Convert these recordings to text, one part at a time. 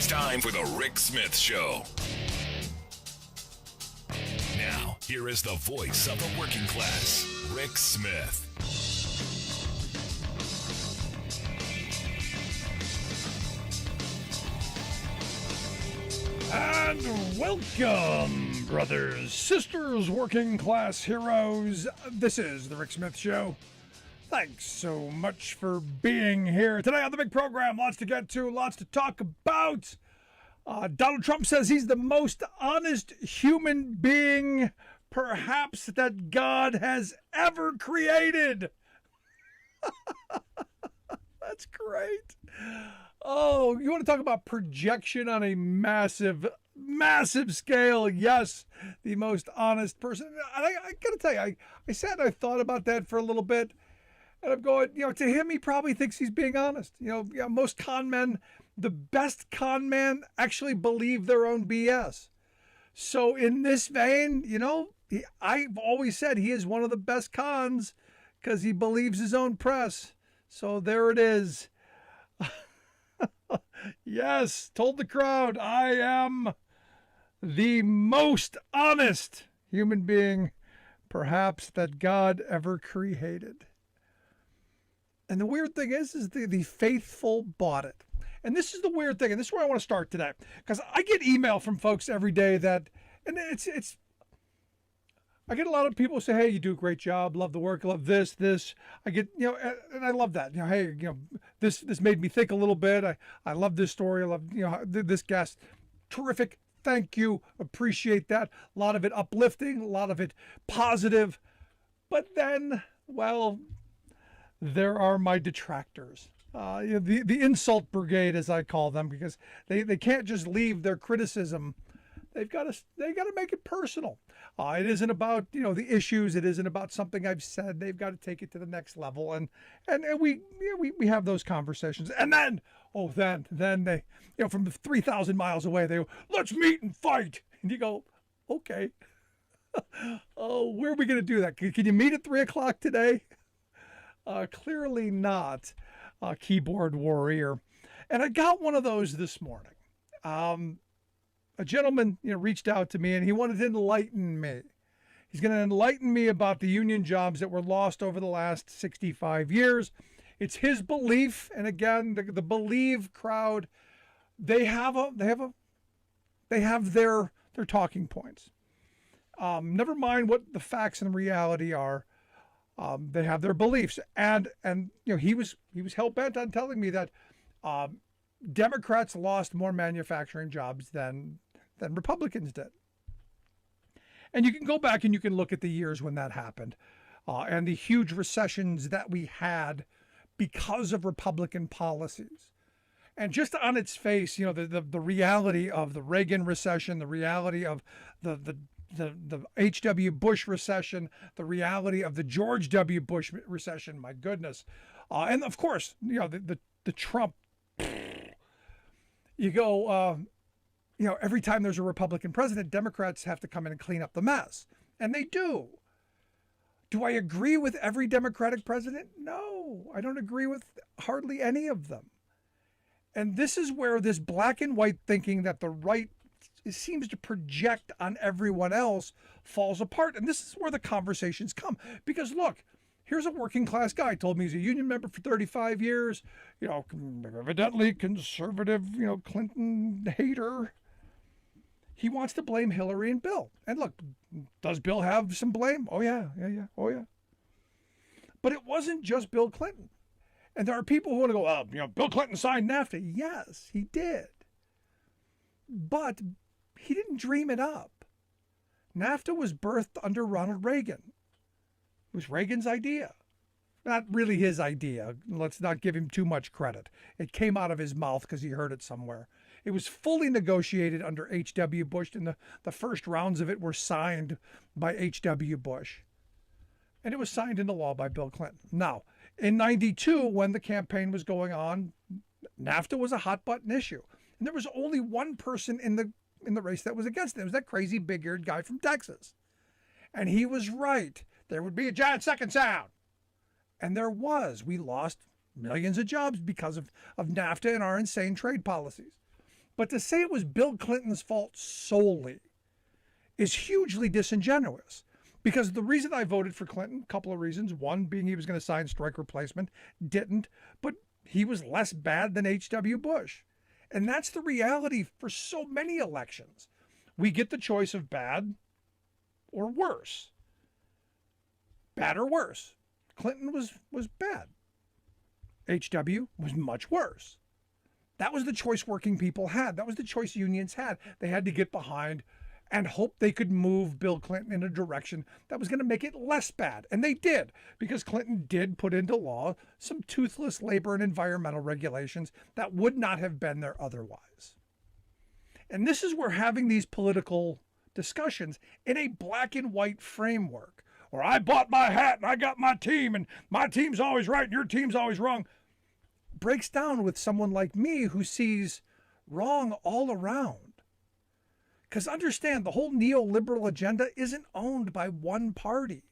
It's time for the Rick Smith Show. Now, here is the voice of the working class, Rick Smith. And welcome, brothers, sisters, working class heroes. This is the Rick Smith Show. Thanks so much for being here. Today on the big program, lots to get to, lots to talk about. Donald Trump says he's the most honest human being, perhaps, that God has ever created. That's great. Oh, you want to talk about projection on a massive, massive scale? Yes, the most honest person. I got to tell you, I sat and I thought about that for a little bit. And I'm going, to him, he probably thinks he's being honest. Most con men, the best con men actually believe their own BS. So in this vein, I've always said he is one of the best cons because he believes his own press. So there it is. Yes, told the crowd, I am the most honest human being, perhaps, that God ever created. And the weird thing is the faithful bought it. And this is the weird thing, and this is where I want to start today. Because I get email from folks every day that, and it's, I get a lot of people say, hey, you do a great job, love the work, love this. I get, and I love that. Hey, this made me think a little bit. I love this story. I love, this guest. Terrific. Thank you. Appreciate that. A lot of it uplifting, a lot of it positive. But then, well, there are my detractors, the insult brigade, as I call them, because they can't just leave their criticism. They got to make it personal. It isn't about the issues. It isn't about something I've said. They've got to take it to the next level, and we have those conversations. And then they from 3,000 miles away they go, let's meet and fight. And you go, okay. Oh, where are we going to do that? Can you meet at 3:00 today? Clearly not, keyboard warrior. And I got one of those this morning. A gentleman, reached out to me and he wanted to enlighten me. He's going to enlighten me about the union jobs that were lost over the last 65 years. It's his belief, and again, the Believe crowd, they have their talking points. Never mind what the facts and reality are. They have their beliefs, and he was hell bent on telling me that Democrats lost more manufacturing jobs than Republicans did. And you can go back and you can look at the years when that happened, and the huge recessions that we had because of Republican policies. And just on its face, the reality of the Reagan recession, the reality of the H.W. Bush recession, the reality of the George W. Bush recession, my goodness. And of course, the Trump, every time there's a Republican president, Democrats have to come in and clean up the mess. And they do. Do I agree with every Democratic president? No, I don't agree with hardly any of them. And this is where this black and white thinking that the right seems to project on everyone else falls apart. And this is where the conversations come. Because look, here's a working class guy, told me he's a union member for 35 years, evidently conservative, Clinton hater. He wants to blame Hillary and Bill. And look, does Bill have some blame? Oh yeah. Oh yeah. But it wasn't just Bill Clinton. And there are people who want to go, Bill Clinton signed NAFTA. Yes, he did. But he didn't dream it up. NAFTA was birthed under Ronald Reagan. It was Reagan's idea. Not really his idea. Let's not give him too much credit. It came out of his mouth because he heard it somewhere. It was fully negotiated under H.W. Bush, and the first rounds of it were signed by H.W. Bush. And it was signed into law by Bill Clinton. Now, in 92, when the campaign was going on, NAFTA was a hot-button issue. And there was only one person in the race that was against it. It was that crazy big-eared guy from Texas. And he was right. There would be a giant second sound. And there was. We lost millions of jobs because of NAFTA and our insane trade policies. But to say it was Bill Clinton's fault solely is hugely disingenuous. Because the reason I voted for Clinton, a couple of reasons. One being he was going to sign strike replacement, didn't, but he was less bad than H.W. Bush. And that's the reality for so many elections. We get the choice of bad or worse. Bad or worse. Clinton was bad. H.W. was much worse. That was the choice working people had. That was the choice unions had. They had to get behind and hope they could move Bill Clinton in a direction that was going to make it less bad. And they did, because Clinton did put into law some toothless labor and environmental regulations that would not have been there otherwise. And this is where having these political discussions in a black and white framework, or I bought my hat and I got my team and my team's always right and your team's always wrong, breaks down with someone like me who sees wrong all around. Because understand, the whole neoliberal agenda isn't owned by one party.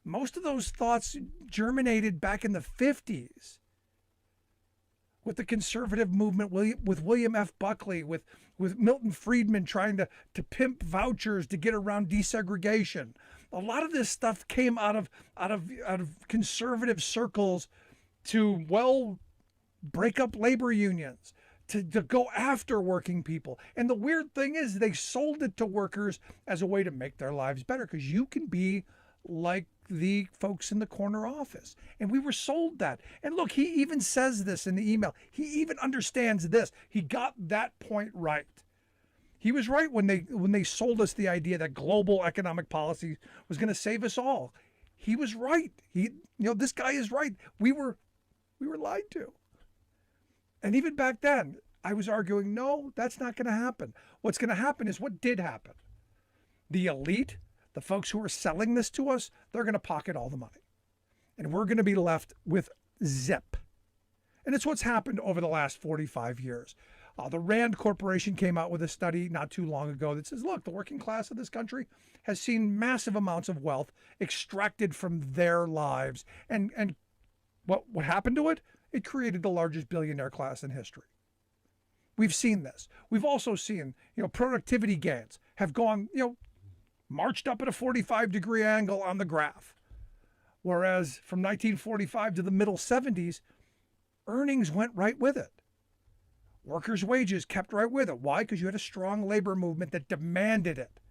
Most of those thoughts germinated back in the 50s with the conservative movement, with William F. Buckley, with Milton Friedman trying to pimp vouchers to get around desegregation. A lot of this stuff came out of conservative circles to, well, break up labor unions, to go after working people. And the weird thing is they sold it to workers as a way to make their lives better, because you can be like the folks in the corner office. And we were sold that. And look, he even says this in the email. He even understands this. He got that point right. He was right when they sold us the idea that global economic policy was going to save us all. He was right. This guy is right. We were lied to. And even back then, I was arguing, no, that's not going to happen. What's going to happen is what did happen. The elite, the folks who are selling this to us, they're going to pocket all the money. And we're going to be left with zip. And it's what's happened over the last 45 years. The Rand Corporation came out with a study not too long ago that says, look, the working class of this country has seen massive amounts of wealth extracted from their lives. And what happened to it? It created the largest billionaire class in history. We've seen this. We've also seen, productivity gains have gone, marched up at a 45-degree angle on the graph. Whereas from 1945 to the middle 70s, earnings went right with it. Workers' wages kept right with it. Why? Because you had a strong labor movement that demanded it.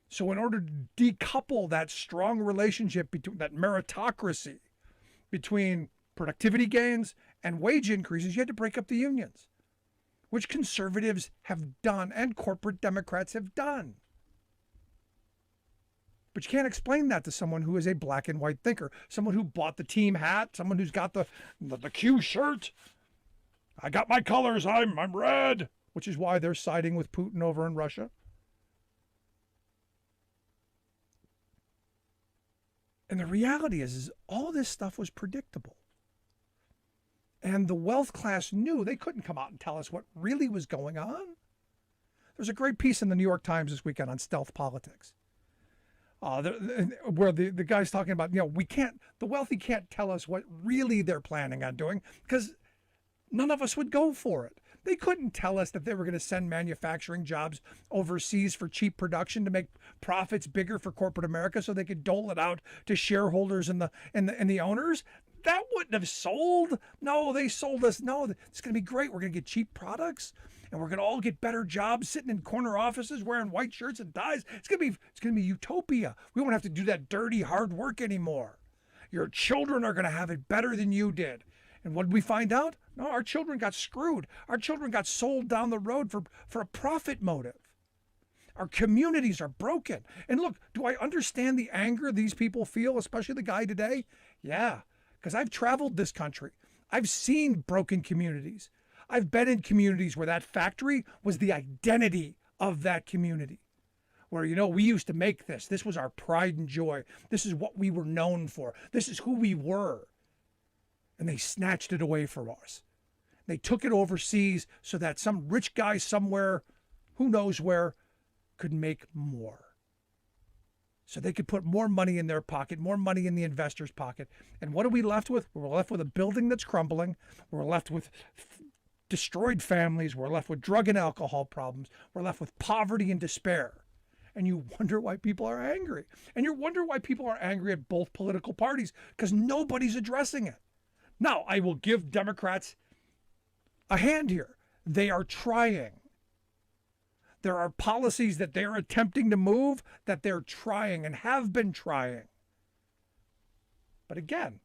So in order to decouple that strong relationship between that meritocracy between productivity gains and wage increases, you had to break up the unions, which conservatives have done and corporate Democrats have done. But you can't explain that to someone who is a black and white thinker, someone who bought the team hat, someone who's got the Q shirt. I got my colors, I'm red, which is why they're siding with Putin over in Russia. And the reality is all this stuff was predictable. And the wealth class knew. They couldn't come out and tell us what really was going on. There's a great piece in the New York Times this weekend on stealth politics, where the guy's talking about, the wealthy can't tell us what really they're planning on doing because none of us would go for it. They couldn't tell us that they were going to send manufacturing jobs overseas for cheap production to make profits bigger for corporate America so they could dole it out to shareholders and the owners. That wouldn't have sold. No, they sold us. No, it's going to be great. We're going to get cheap products and we're going to all get better jobs sitting in corner offices wearing white shirts and ties. It's going to be utopia. We won't have to do that dirty hard work anymore. Your children are going to have it better than you did. And what did we find out? No, our children got screwed. Our children got sold down the road for a profit motive. Our communities are broken. And look, do I understand the anger these people feel, especially the guy today? Yeah, because I've traveled this country. I've seen broken communities. I've been in communities where that factory was the identity of that community. Where, we used to make this. This was our pride and joy. This is what we were known for. This is who we were. And they snatched it away from us. They took it overseas so that some rich guy somewhere, who knows where, could make more. So they could put more money in their pocket, more money in the investor's pocket. And what are we left with? We're left with a building that's crumbling. We're left with destroyed families. We're left with drug and alcohol problems. We're left with poverty and despair. And you wonder why people are angry. And you wonder why people are angry at both political parties, because nobody's addressing it. Now, I will give Democrats a hand here. They are trying. There are policies that they're attempting to move that they're trying and have been trying. But again,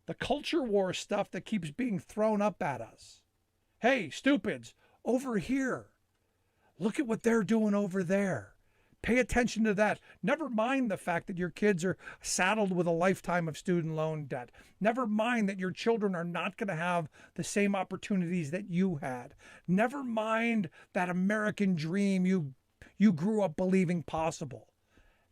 the culture war stuff that keeps being thrown up at us. Hey, stupids, over here. Look at what they're doing over there. Pay attention to that. Never mind the fact that your kids are saddled with a lifetime of student loan debt. Never mind that your children are not going to have the same opportunities that you had. Never mind that American dream you grew up believing possible.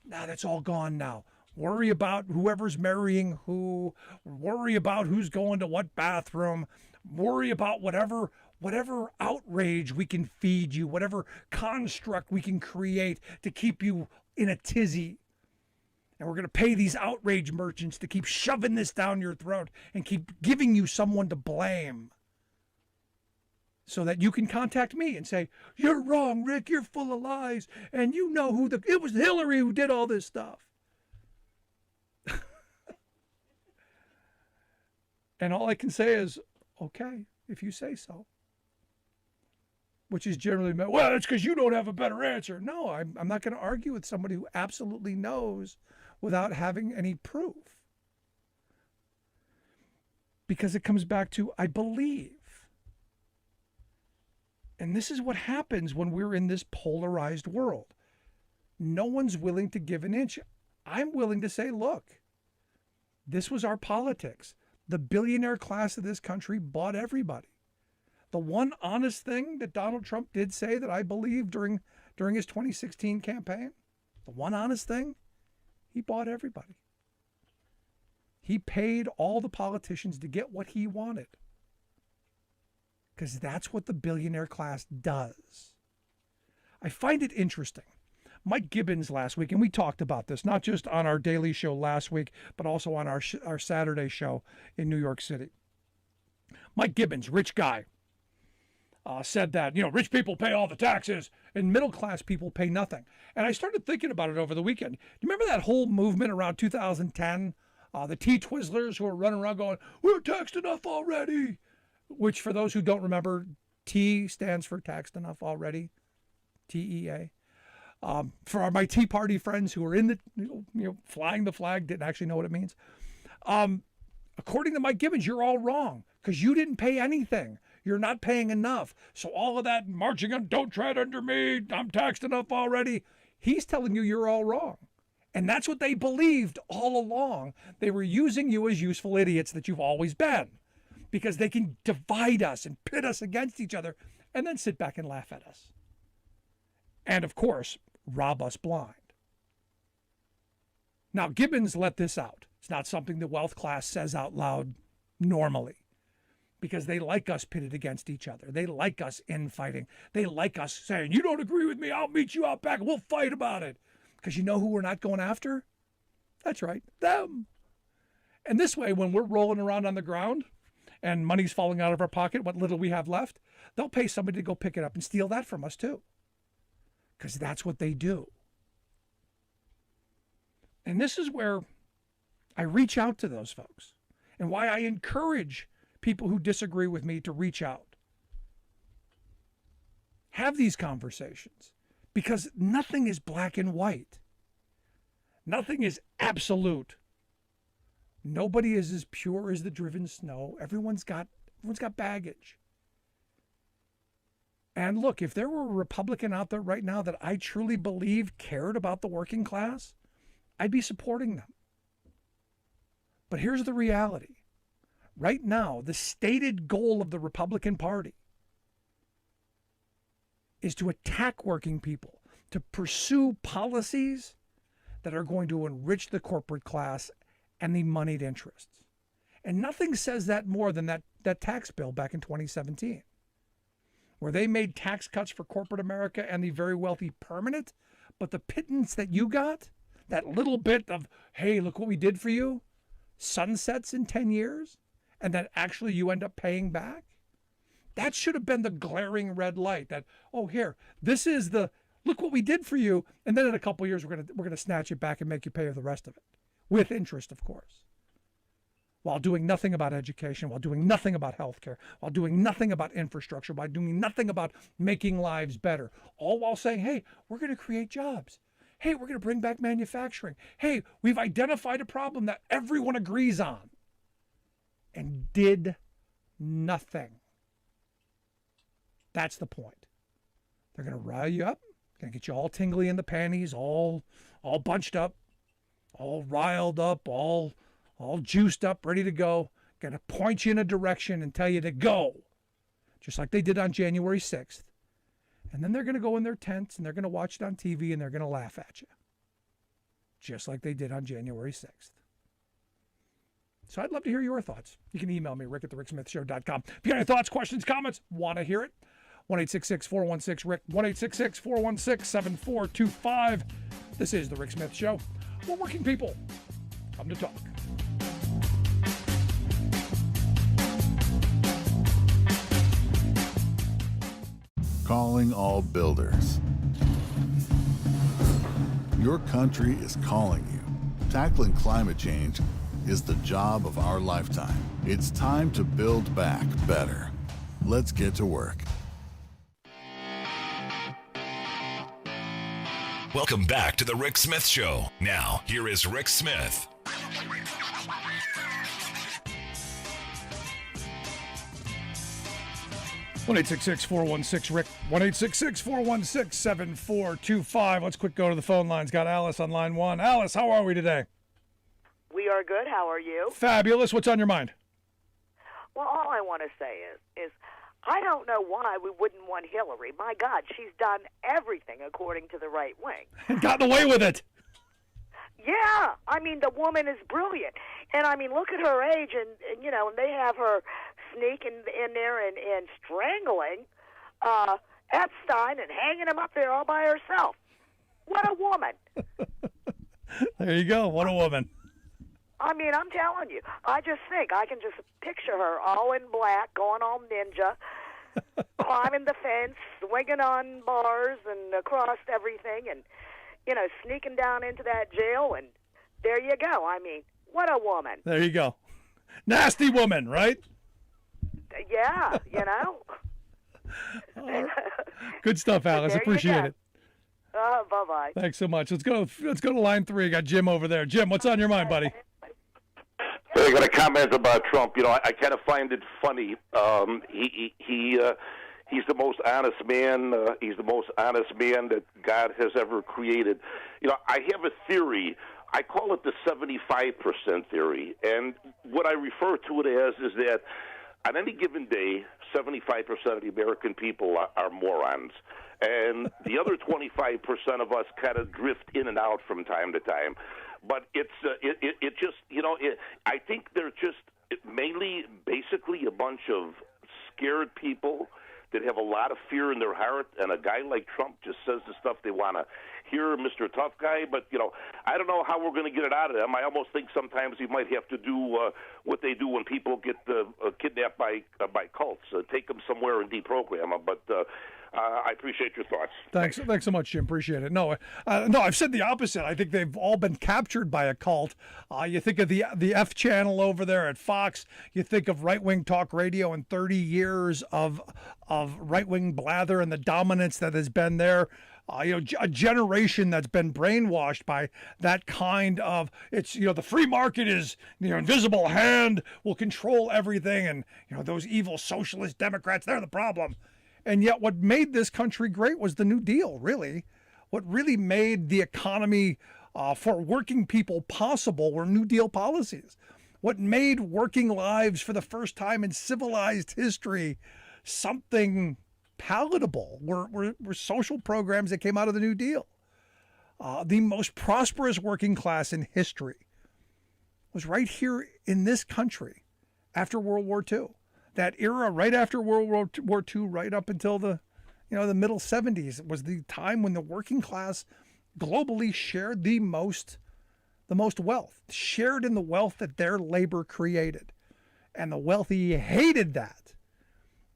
Now that's all gone now. Worry about whoever's marrying who. Worry about who's going to what bathroom. Worry about whatever outrage we can feed you, whatever construct we can create to keep you in a tizzy. And we're going to pay these outrage merchants to keep shoving this down your throat and keep giving you someone to blame so that you can contact me and say, you're wrong, Rick, you're full of lies, and you know it was Hillary who did all this stuff. And all I can say is, okay, if you say so. Which is generally meant, well, it's because you don't have a better answer. No, I'm not going to argue with somebody who absolutely knows without having any proof. Because it comes back to, I believe. And this is what happens when we're in this polarized world. No one's willing to give an inch. I'm willing to say, look, this was our politics. The billionaire class of this country bought everybody. The one honest thing that Donald Trump did say that I believe during his 2016 campaign, the one honest thing, he bought everybody. He paid all the politicians to get what he wanted. Because that's what the billionaire class does. I find it interesting. Mike Gibbons last week, and we talked about this, not just on our daily show last week, but also on our Saturday show in New York City. Mike Gibbons, rich guy, said that, rich people pay all the taxes and middle class people pay nothing. And I started thinking about it over the weekend. Do you remember that whole movement around 2010? The T-Twizzlers who were running around going, we're taxed enough already. Which, for those who don't remember, T stands for taxed enough already, TEA. For my Tea Party friends who are in the, flying the flag, didn't actually know what it means. According to Mike Gibbons, you're all wrong because you didn't pay anything. You're not paying enough. So all of that marching on, don't tread under me, I'm taxed enough already. He's telling you you're all wrong. And that's what they believed all along. They were using you as useful idiots that you've always been because they can divide us and pit us against each other and then sit back and laugh at us. And of course, rob us blind. Now, Gibbons let this out. It's not something the wealth class says out loud normally because they like us pitted against each other. They like us infighting. They like us saying, you don't agree with me, I'll meet you out back, we'll fight about it. Because you know who we're not going after? That's right, them. And this way, when we're rolling around on the ground and money's falling out of our pocket, what little we have left, they'll pay somebody to go pick it up and steal that from us too. Because that's what they do. And this is where I reach out to those folks and why I encourage people who disagree with me to reach out. Have these conversations because nothing is black and white. Nothing is absolute. Nobody is as pure as the driven snow. Everyone's got baggage. And look, if there were a Republican out there right now that I truly believe cared about the working class, I'd be supporting them. But here's the reality. Right now, the stated goal of the Republican Party is to attack working people, to pursue policies that are going to enrich the corporate class and the moneyed interests. And nothing says that more than that tax bill back in 2017. Where they made tax cuts for corporate America and the very wealthy permanent, but the pittance that you got, that little bit of, hey, look what we did for you, sunsets in 10 years, and that actually you end up paying back, That should have been the glaring red light that, oh, here, this is look what we did for you. And then in a couple of years, we're going to snatch it back and make you pay for the rest of it with interest, of course, while doing nothing about education, while doing nothing about healthcare, while doing nothing about infrastructure, while doing nothing about making lives better, all while saying, hey, we're going to create jobs. Hey, we're going to bring back manufacturing. Hey, we've identified a problem that everyone agrees on, and did nothing. That's the point. They're going to rile you up, going to get you all tingly in the panties, all bunched up, all riled up, all juiced up, ready to go, going to point you in a direction and tell you to go, just like they did on January 6th. And then they're going to go in their tents and they're going to watch it on TV and they're going to laugh at you, just like they did on January 6th. So I'd love to hear your thoughts. You can email me, rick@thericksmithshow.com. If you got any thoughts, questions, comments, want to hear it, 1-866-416-RICK, 1-866-416-7425. This is The Rick Smith Show, where working people come to talk. Calling all builders. Your country is calling you. Tackling climate change is the job of our lifetime. It's time to build back better. Let's get to work. Welcome back to The Rick Smith Show. Now, here is Rick Smith. One 866-416-RICK, 1-866-416-7425. Let's quick go to the phone lines. Got Alice on line one. Alice, how are we today? We are good. How are you? Fabulous. What's on your mind? Well, all I want to say is I don't know why we wouldn't want Hillary. My God, she's done everything according to the right wing. And gotten away with it. Yeah. I mean, the woman is brilliant. And, I mean, look at her age, and you know, and they have her sneaking in there and strangling Epstein and hanging him up there all by herself. What a woman. There you go. What a woman. I mean, I'm telling you, I just think I can just picture her all in black, going all ninja, climbing the fence, swinging on bars and across everything, and, you know, sneaking down into that jail, and there you go. I mean, what a woman. There you go. Nasty woman, right? Yeah, you know. Good stuff, Alice. Appreciate it. Bye-bye. Thanks so much. Let's go to line 3. Got Jim over there. Jim, what's on your mind, buddy? Hey, I got a comment about Trump. You know, I kind of find it funny. He's the most honest man. He's the most honest man that God has ever created. You know, I have a theory. I call it the 75% theory. And what I refer to it as is that on any given day, 75% of the American people are morons. And the other 25% of us kind of drift in and out from time to time. But it just, you know, I think they're just mainly basically a bunch of scared people that have a lot of fear in their heart, and a guy like Trump just says the stuff they want to hear, Mr. Tough Guy. But, you know, I don't know how we're going to get it out of them. I almost think sometimes he might have to do what they do when people get kidnapped by cults, take them somewhere and deprogram them. But I appreciate your thoughts. Thanks so much, Jim. Appreciate it. No, I've said the opposite. I think they've all been captured by a cult. You think of the F channel over there at Fox. You think of right-wing talk radio and 30 years of right-wing blather and the dominance that has been there. You know, a generation that's been brainwashed by that kind of, it's, you know, the free market is, you know, invisible hand will control everything, and, you know, those evil socialist Democrats, they're the problem. And yet what made this country great was the New Deal, really. What really made the economy for working people possible were New Deal policies. What made working lives for the first time in civilized history something palatable were social programs that came out of the New Deal. The most prosperous working class in history was right here in this country after World War II. That era right after World War II, right up until the middle 70s, was the time when the working class globally shared the most wealth, shared in the wealth that their labor created. And the wealthy hated that.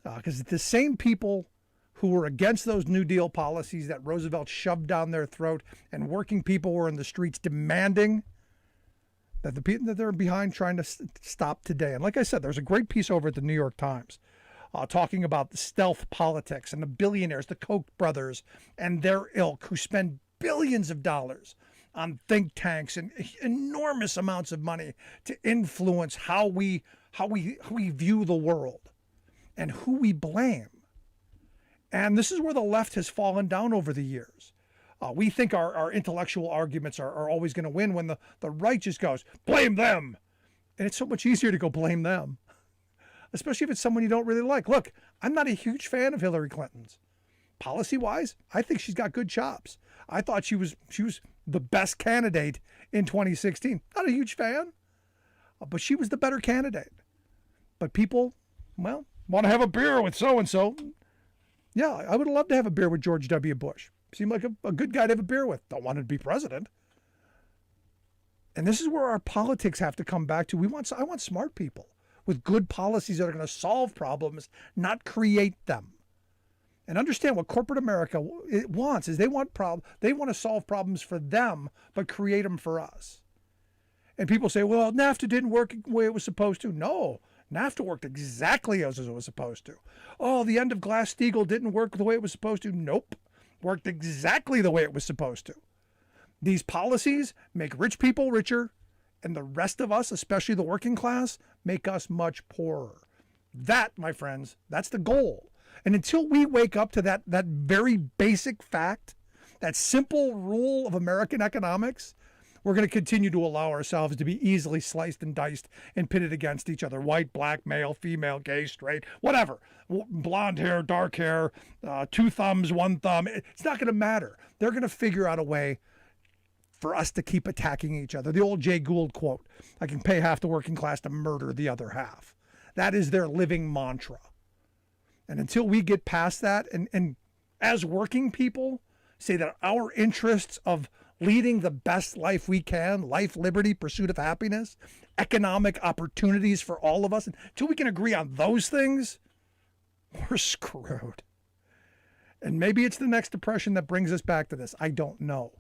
Because the same people who were against those New Deal policies that Roosevelt shoved down their throat, and working people were in the streets demanding that the people that they're behind trying to stop today. And like I said, there's a great piece over at the New York Times talking about the stealth politics and the billionaires, the Koch brothers and their ilk, who spend billions of dollars on think tanks and enormous amounts of money to influence how we view the world and who we blame. And this is where the left has fallen down over the years. We think our intellectual arguments are always going to win when the right just goes, blame them. And it's so much easier to go blame them, especially if it's someone you don't really like. Look, I'm not a huge fan of Hillary Clinton's. Policy-wise, I think she's got good chops. I thought she was the best candidate in 2016. Not a huge fan, but she was the better candidate. But people, well, want to have a beer with so-and-so. Yeah, I would love to have a beer with George W. Bush. Seemed like a good guy to have a beer with. Don't want him to be president. And this is where our politics have to come back to. I want smart people with good policies that are going to solve problems, not create them. And understand what corporate America wants is they want to solve problems for them, but create them for us. And people say, well, NAFTA didn't work the way it was supposed to. No, NAFTA worked exactly as it was supposed to. Oh, the end of Glass-Steagall didn't work the way it was supposed to. Nope. Worked exactly the way it was supposed to. These policies make rich people richer, and the rest of us, especially the working class, make us much poorer. That, my friends, that's the goal. And until we wake up to that very basic fact, that simple rule of American economics, we're going to continue to allow ourselves to be easily sliced and diced and pitted against each other. White, black, male, female, gay, straight, whatever. Blonde hair, dark hair, 2 thumbs, 1 thumb. It's not going to matter. They're going to figure out a way for us to keep attacking each other. The old Jay Gould quote, I can pay half the working class to murder the other half. That is their living mantra. And until we get past that, and as working people, say that our interests of leading the best life we can, life, liberty, pursuit of happiness, economic opportunities for all of us, until we can agree on those things, we're screwed. And maybe it's the next depression that brings us back to this. I don't know.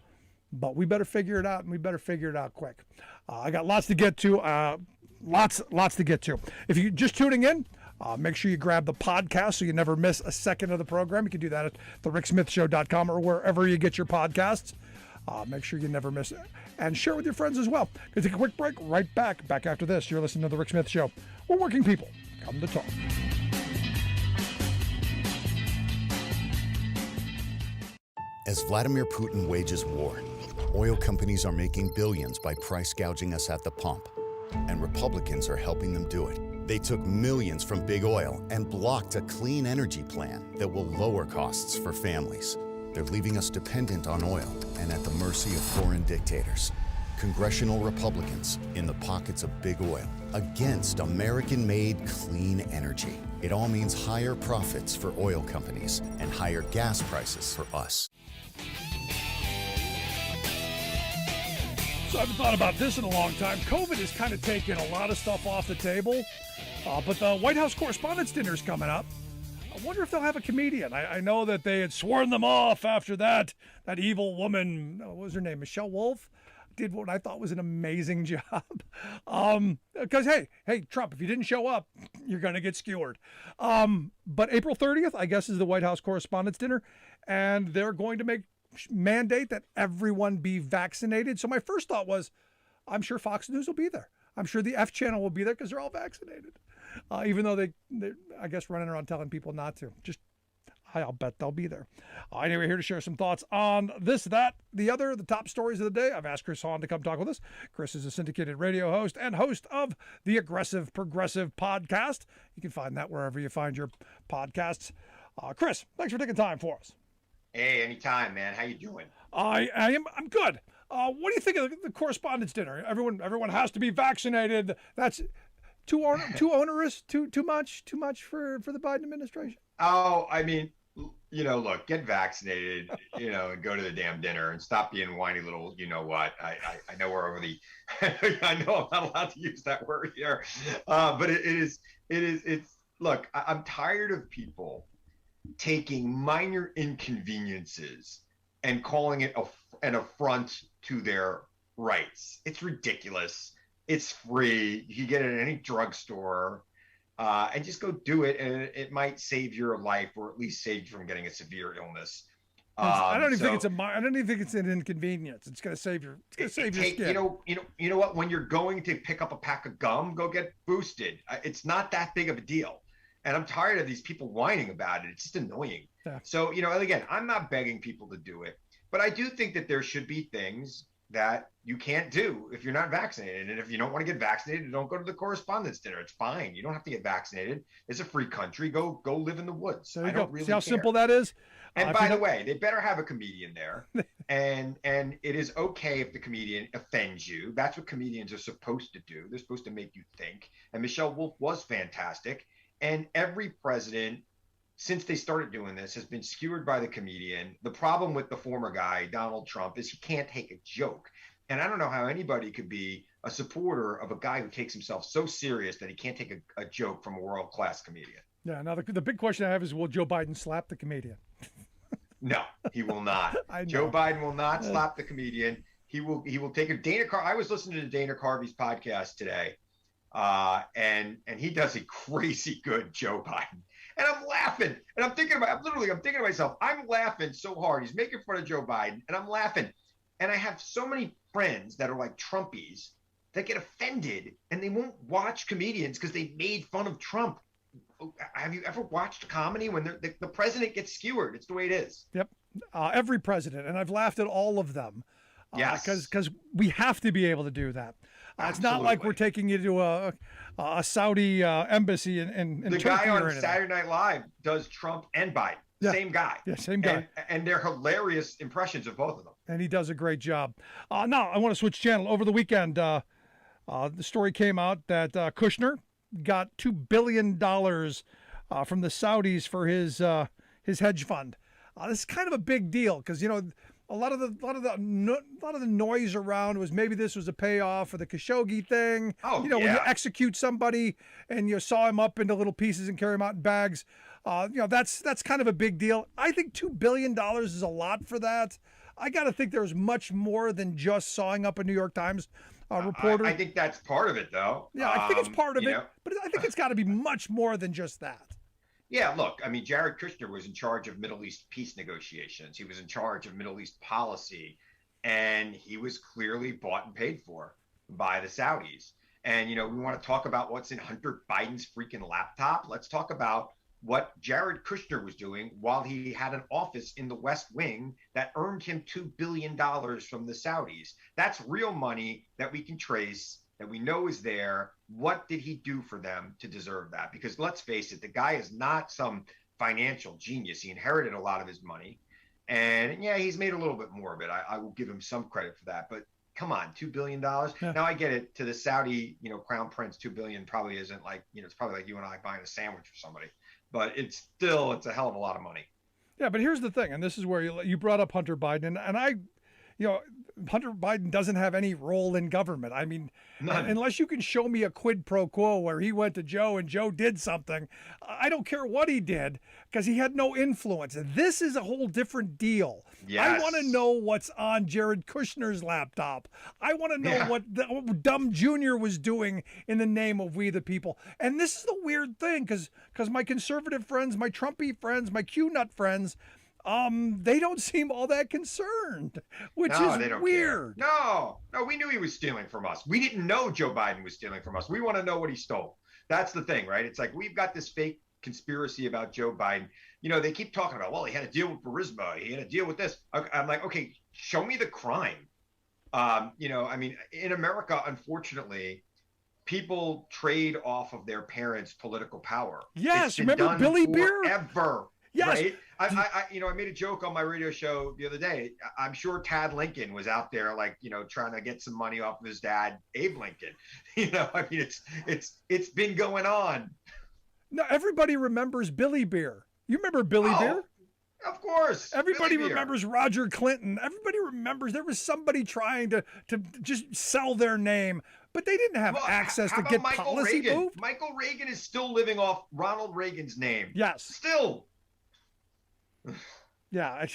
But we better figure it out, and we better figure it out quick. I got lots to get to. Lots to get to. If you're just tuning in, make sure you grab the podcast so you never miss a second of the program. You can do that at thericksmithshow.com or wherever you get your podcasts. Make sure you never miss it. And share with your friends as well. Going to take a quick break. Right back after this. You're listening to The Rick Smith Show. We're working people. Come to talk. As Vladimir Putin wages war, oil companies are making billions by price gouging us at the pump. And Republicans are helping them do it. They took millions from big oil and blocked a clean energy plan that will lower costs for families. They're leaving us dependent on oil and at the mercy of foreign dictators. Congressional Republicans in the pockets of big oil against American-made clean energy. It all means higher profits for oil companies and higher gas prices for us. So I haven't thought about this in a long time. COVID has kind of taken a lot of stuff off the table, but the White House Correspondents' Dinner is coming up. I wonder if they'll have a comedian. I know that they had sworn them off after that evil woman, what was her name, Michelle Wolf, did what I thought was an amazing job. Because, hey, Trump, if you didn't show up, you're going to get skewered. But April 30th, I guess, is the White House Correspondents' Dinner, and they're going to mandate that everyone be vaccinated. So my first thought was, I'm sure Fox News will be there. I'm sure the F channel will be there because they're all vaccinated. Even though they're, I guess, running around telling people not to. I'll bet they'll be there. Anyway, here to share some thoughts on this, that, the other, the top stories of the day. I've asked Chris Hahn to come talk with us. Chris is a syndicated radio host and host of the Aggressive Progressive podcast. You can find that wherever you find your podcasts. Chris, thanks for taking time for us. Hey, anytime, man. How you doing? I'm good. What do you think of the Correspondents' Dinner? Everyone has to be vaccinated. That's too onerous, too much for the Biden administration. Oh, I mean, look, get vaccinated, and go to the damn dinner and stop being whiny little, I know we're over the, I know I'm not allowed to use that word here, but it's look, I'm tired of people taking minor inconveniences and calling it an affront to their rights. It's ridiculous. It's free. You can get it at any drugstore. And just go do it, and it might save your life, or at least save you from getting a severe illness. I don't even think it's an inconvenience. It's going to save your skin. You know what? When you're going to pick up a pack of gum, go get boosted. It's not that big of a deal. And I'm tired of these people whining about it. It's just annoying. Yeah. So, and again, I'm not begging people to do it, but I do think that there should be things that you can't do if you're not vaccinated. And if you don't want to get vaccinated, don't go to the correspondence dinner. It's fine. You don't have to get vaccinated. It's a free country. Go live in the woods. There you go. See how simple that is? And by the way, they better have a comedian there. and it is okay if the comedian offends you. That's what comedians are supposed to do. They're supposed to make you think. And Michelle Wolf was fantastic. And every president, since they started doing this, has been skewered by the comedian. The problem with the former guy, Donald Trump, is he can't take a joke. And I don't know how anybody could be a supporter of a guy who takes himself so serious that he can't take a joke from a world-class comedian. Yeah, now the big question I have is, will Joe Biden slap the comedian? No, he will not. Joe Biden will not slap the comedian. He will take a Dana Carvey. I was listening to Dana Carvey's podcast today, and he does a crazy good Joe Biden. And I'm laughing, and I'm thinking to myself, I'm laughing so hard. He's making fun of Joe Biden, and I'm laughing. And I have so many friends that are like Trumpies that get offended, and they won't watch comedians because they made fun of Trump. Have you ever watched comedy when the president gets skewered? It's the way it is. Yep, every president, and I've laughed at all of them. Yes, because we have to be able to do that. It's not like we're taking you to a Saudi embassy in the Turkey guy on or Saturday Night Live does Trump and Biden. Yeah. Same guy. Yeah, same guy. And they're hilarious impressions of both of them. And he does a great job. Now, I want to switch channel. Over the weekend, the story came out that Kushner got $2 billion from the Saudis for his hedge fund. This is kind of a big deal because, a lot of the noise around was maybe this was a payoff for the Khashoggi thing. When you execute somebody and you saw him up into little pieces and carry him out in bags, that's kind of a big deal. I think $2 billion is a lot for that. I got to think there's much more than just sawing up a New York Times reporter. I think that's part of it, though. Yeah, I think it's part of it, but I think it's got to be much more than just that. Yeah, look, I mean, Jared Kushner was in charge of Middle East peace negotiations. He was in charge of Middle East policy, and he was clearly bought and paid for by the Saudis. And, we want to talk about what's in Hunter Biden's freaking laptop. Let's talk about what Jared Kushner was doing while he had an office in the West Wing that earned him $2 billion from the Saudis. That's real money that we can trace, that we know is there. What did he do for them to deserve that? Because let's face it, the guy is not some financial genius. He inherited a lot of his money. And yeah, he's made a little bit more of it. I will give him some credit for that. But come on, $2 billion. Yeah. Now I get it. To the Saudi, Crown Prince, $2 billion probably isn't like, it's probably like you and I buying a sandwich for somebody. But it's a hell of a lot of money. Yeah, but here's the thing, and this is where you brought up Hunter Biden, and I, Hunter Biden doesn't have any role in government. I mean, none. Unless you can show me a quid pro quo where he went to Joe and Joe did something, I don't care what he did because he had no influence. This is a whole different deal. Yes. I want to know what's on Jared Kushner's laptop. I want to know what Dumb Jr. was doing in the name of We the People. And this is the weird thing because my conservative friends, my Trumpy friends, my Q-nut friends, they don't seem all that concerned, which is weird. No, we knew he was stealing from us. We didn't know Joe Biden was stealing from us. We want to know what he stole. That's the thing, right? It's like we've got this fake conspiracy about Joe Biden. They keep talking about, well, he had to deal with Burisma. He had to deal with this. I'm like, okay, show me the crime. I mean, in America, unfortunately, people trade off of their parents' political power. Yes, remember Billy Beer? Forever. Yes. Right? I made a joke on my radio show the other day. I'm sure Tad Lincoln was out there, trying to get some money off of his dad, Abe Lincoln. I mean, it's been going on. No, everybody remembers Billy Beer. You remember Billy Beer? Of course. Everybody remembers Roger Clinton. Everybody remembers there was somebody trying to just sell their name. but they didn't have Well, access how to about get Michael policy Reagan? moved. Michael Reagan is still living off Ronald Reagan's name. Yes. Still. Yeah.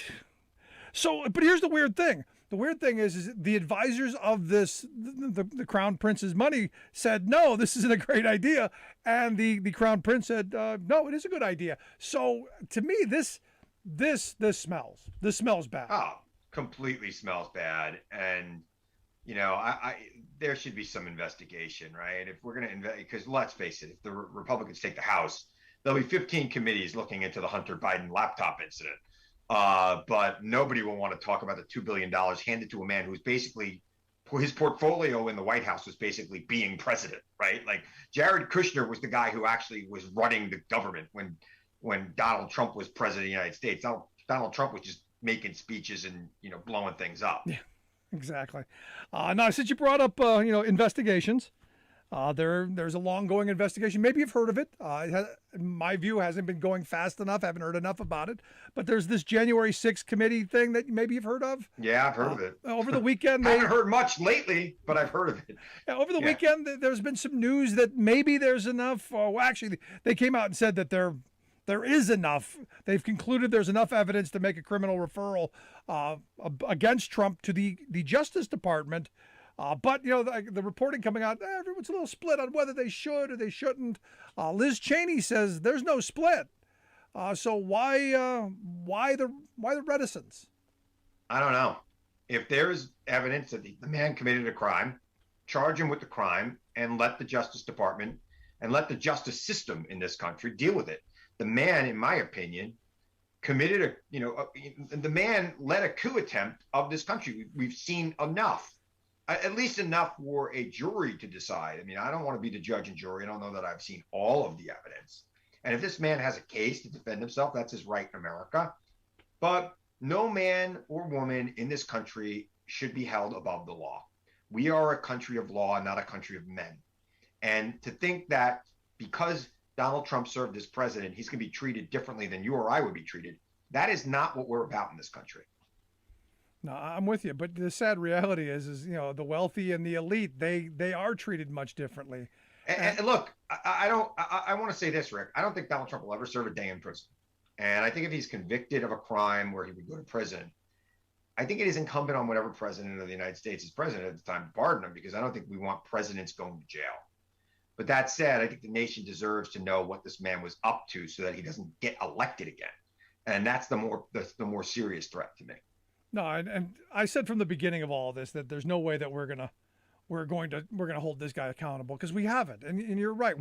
So, but here's the weird thing. The weird thing is the advisors of this, the Crown Prince's money said, no, this isn't a great idea. And the Crown Prince said, no, it is a good idea. So to me, this smells. This smells bad. Oh, completely smells bad. And, you know, I there should be some investigation, right? If we're going to invest, because let's face it, if the Republicans take the House, there'll be 15 committees looking into the Hunter Biden laptop incident. But nobody will want to talk about the $2 billion handed to a man who's basically, his portfolio in the White House was basically being president, right? Like Jared Kushner was the guy who actually was running the government when Donald Trump was president of the United States. Donald Trump was just making speeches and, you know, blowing things up. Yeah, exactly. Now, since you brought up, investigations, there's a long-going investigation. Maybe you've heard of it. In my view, hasn't been going fast enough. Haven't heard enough about it. But there's this January 6th committee thing that maybe you've heard of. Yeah, I've heard of it. Over the weekend, I haven't heard much lately, but I've heard of it. Yeah, over the weekend, there's been some news that maybe there's enough. Well, actually, they came out and said that there is enough. They've concluded there's enough evidence to make a criminal referral against Trump to the Justice Department. But, you know, the reporting coming out, everyone's a little split on whether they should or they shouldn't. Liz Cheney says there's no split. So why the reticence? I don't know. If there's evidence that the man committed a crime, charge him with the crime and let the Justice Department and let the justice system in this country deal with it. The man, in my opinion, committed the man led a coup attempt of this country. We've seen enough. At least enough for a jury to decide. I mean, I don't want to be the judge and jury. I don't know that I've seen all of the evidence. And if this man has a case to defend himself, that's his right in America. But no man or woman in this country should be held above the law. We are a country of law, not a country of men. And to think that because Donald Trump served as president, he's going to be treated differently than you or I would be treated, that is not what we're about in this country. No, I'm with you, but the sad reality is you know, the wealthy and the elite, they are treated much differently. And look, I want to say this, Rick. I don't think Donald Trump will ever serve a day in prison. And I think if he's convicted of a crime where he would go to prison, I think it is incumbent on whatever president of the United States is president at the time to pardon him, because I don't think we want presidents going to jail. But that said, I think the nation deserves to know what this man was up to so that he doesn't get elected again. And that's the more serious threat to me. No, and I said from the beginning of all this that there's no way that we're gonna hold this guy accountable, because we haven't. And you're right.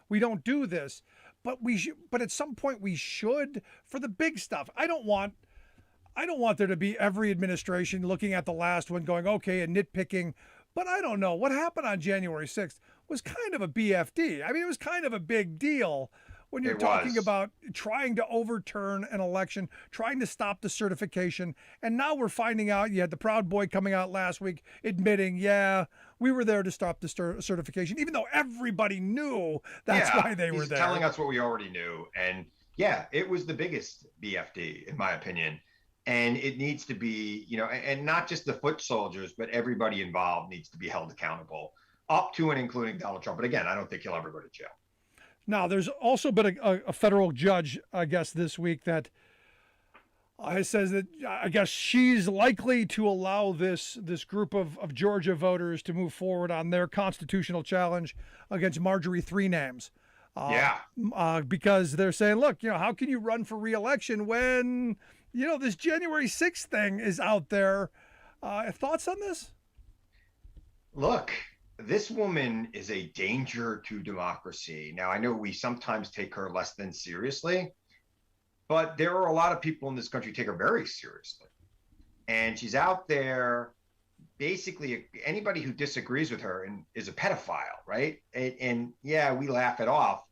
We don't do this, but but at some point we should, for the big stuff. I don't want there to be every administration looking at the last one going, okay, and nitpicking. But I don't know what happened on January 6th was kind of a BFD. I mean, it was kind of a big deal. When you're talking about trying to overturn an election, trying to stop the certification, and now we're finding out, you had the Proud Boy coming out last week admitting, yeah, we were there to stop the certification, even though everybody knew that's why they were there. He's telling us what we already knew. And yeah, it was the biggest BFD, in my opinion. And it needs to be, you know, and not just the foot soldiers, but everybody involved needs to be held accountable, up to and including Donald Trump. But again, I don't think he'll ever go to jail. Now, there's also been a federal judge, I guess, this week that says that I guess she's likely to allow this group of Georgia voters to move forward on their constitutional challenge against Marjorie Three Names. Because they're saying, look, you know, how can you run for re-election when, you know, this January 6th thing is out there? Thoughts on this? Look. This woman is a danger to democracy. Now, I know we sometimes take her less than seriously, but there are a lot of people in this country who take her very seriously. And she's out there, basically, anybody who disagrees with her is a pedophile, right? And yeah, we laugh it off,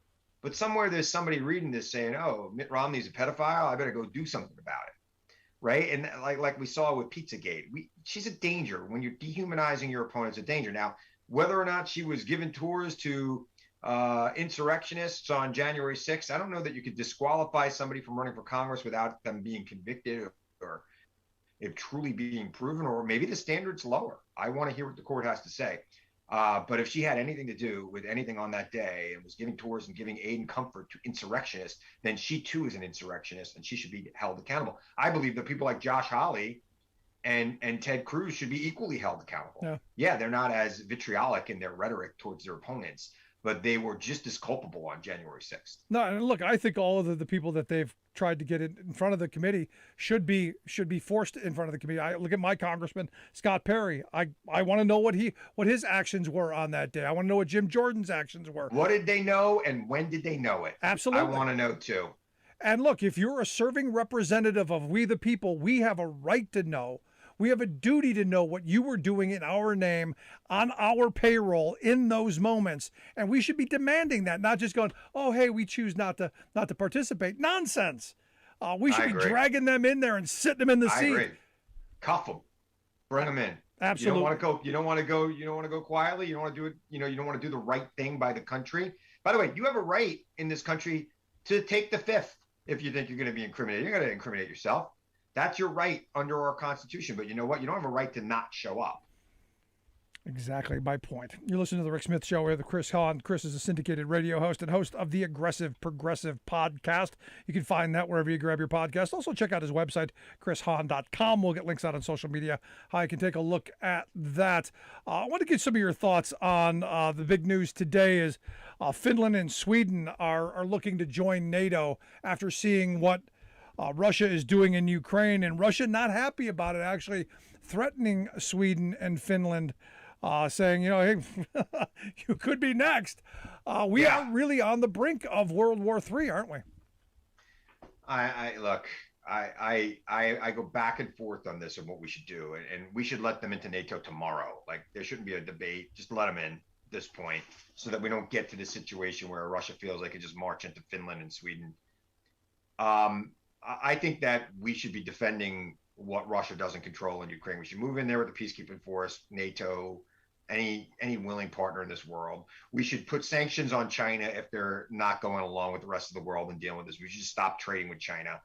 but somewhere there's somebody reading this saying, oh, Mitt Romney's a pedophile, I better go do something about it, right? And like we saw with Pizzagate, she's a danger. When you're dehumanizing your opponent, it's a danger. Now, whether or not she was given tours to insurrectionists on January 6th, I don't know that you could disqualify somebody from running for Congress without them being convicted or if truly being proven, or maybe the standard's lower. I want to hear what the court has to say. But if she had anything to do with anything on that day and was giving tours and giving aid and comfort to insurrectionists, then she too is an insurrectionist and she should be held accountable. I believe that people like Josh Hawley and Ted Cruz should be equally held accountable. Yeah, they're not as vitriolic in their rhetoric towards their opponents, but they were just as culpable on January 6th. No, and look, I think all of the people that they've tried to get in front of the committee should be forced in front of the committee. I look at my congressman, Scott Perry. I want to know what his actions were on that day. I want to know what Jim Jordan's actions were. What did they know and when did they know it? Absolutely. I want to know too. And look, if you're a serving representative of we the people, we have a right to know. We have a duty to know what you were doing in our name, on our payroll, in those moments. And we should be demanding that, not just going, oh, hey, we choose not to participate. Nonsense. We should be dragging them in there and sitting them in the seat. Agree. Cuff them. Bring them in. Absolutely. You don't want to go quietly. You don't want to do it. You don't want to do the right thing by the country. By the way, you have a right in this country to take the fifth if you think you're going to be incriminated. You're going to incriminate yourself. That's your right under our Constitution. But you know what? You don't have a right to not show up. Exactly my point. You're listening to The Rick Smith Show with Chris Hahn. Chris is a syndicated radio host and host of the Aggressive Progressive podcast. You can find that wherever you grab your podcast. Also, check out his website, chrishahn.com. We'll get links out on social media how you can take a look at that. I want to get some of your thoughts on the big news today is Finland and Sweden are looking to join NATO after seeing what Russia is doing in Ukraine, and Russia not happy about it, actually threatening Sweden and Finland, saying, hey, you could be next. We are really on the brink of World War III, aren't we? I go back and forth on this and what we should do, and we should let them into NATO tomorrow. Like, there shouldn't be a debate. Just let them in at this point so that we don't get to the situation where Russia feels like it just march into Finland and Sweden. I think that we should be defending what Russia doesn't control in Ukraine. We should move in there with the peacekeeping force, NATO, any willing partner in this world. We should put sanctions on China if they're not going along with the rest of the world and dealing with this. We should stop trading with China,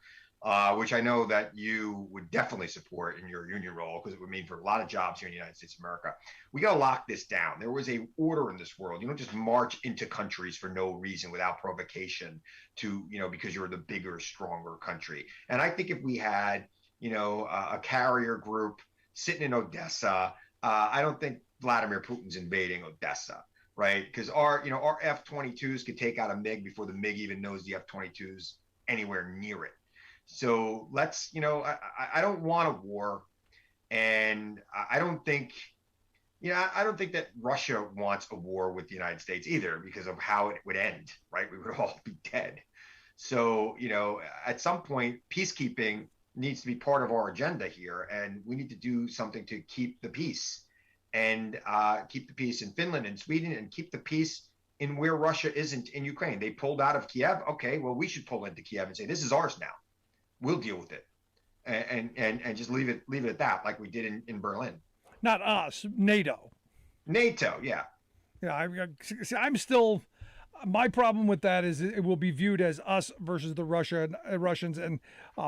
which I know that you would definitely support in your union role because it would mean for a lot of jobs here in the United States of America. We got to lock this down. There was a order in this world. You don't just march into countries for no reason without provocation because you're the bigger, stronger country. And I think if we had, a carrier group sitting in Odessa, I don't think Vladimir Putin's invading Odessa, right? Because our F-22s could take out a MiG before the MiG even knows the F-22's anywhere near it. So let's, I don't want a war, and I don't think that Russia wants a war with the United States either because of how it would end, right? We would all be dead. So, at some point, peacekeeping needs to be part of our agenda here, and we need to do something to keep the peace and keep the peace in Finland and Sweden and keep the peace in where Russia isn't in Ukraine. They pulled out of Kiev. Okay, well, we should pull into Kiev and say, this is ours now. We'll deal with it and just leave it at that, like we did in Berlin. Not us, NATO. NATO, yeah. Yeah, I'm still. My problem with that is it will be viewed as us versus the Russians, and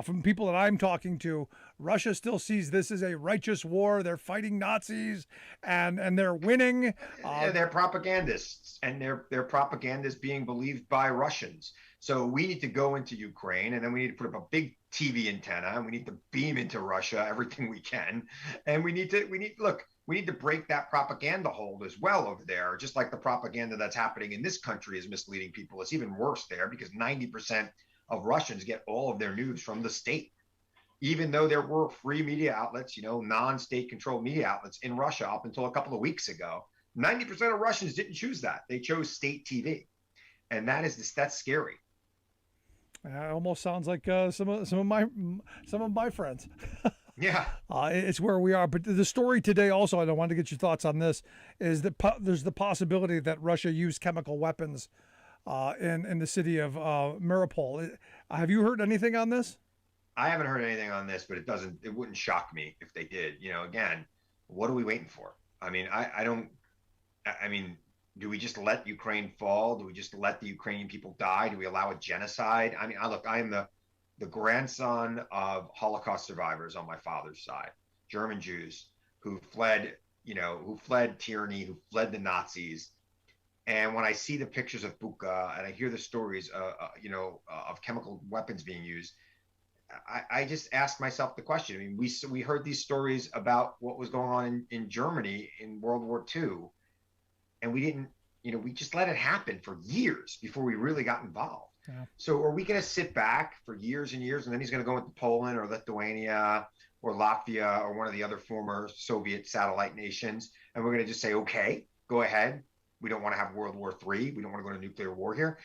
from people that I'm talking to, Russia still sees this as a righteous war. They're fighting Nazis, and they're winning. They're propagandists, and their propaganda is being believed by Russians. So we need to go into Ukraine, and then we need to put up a big TV antenna, and we need to beam into Russia everything we can, and we need to break that propaganda hold as well over there, just like the propaganda that's happening in this country is misleading people. It's even worse there because 90% of Russians get all of their news from the state, even though there were free media outlets, non-state controlled media outlets in Russia up until a couple of weeks ago. 90% of Russians didn't choose that. They chose state TV. And that's scary. It almost sounds like some of my friends. Yeah, it's where we are. But the story today also, and I wanted to get your thoughts on this, is that there's the possibility that Russia used chemical weapons in the city of Mariupol. Have you heard anything on this? I haven't heard anything on this, but it wouldn't shock me if they did. Again, what are we waiting for? I mean, do we just let Ukraine fall? Do we just let the Ukrainian people die? Do we allow a genocide? I mean, I am the grandson of Holocaust survivors on my father's side, German Jews who fled who fled tyranny, who fled the Nazis. And when I see the pictures of Bucha and I hear the stories, of chemical weapons being used, I just ask myself the question. I mean, we heard these stories about what was going on in Germany in World War II, and we didn't, we just let it happen for years before we really got involved. Yeah. So are we going to sit back for years and years, and then he's going to go into Poland or Lithuania or Latvia or one of the other former Soviet satellite nations, and we're going to just say, okay, go ahead. We don't want to have World War III. We don't want to go to nuclear war here.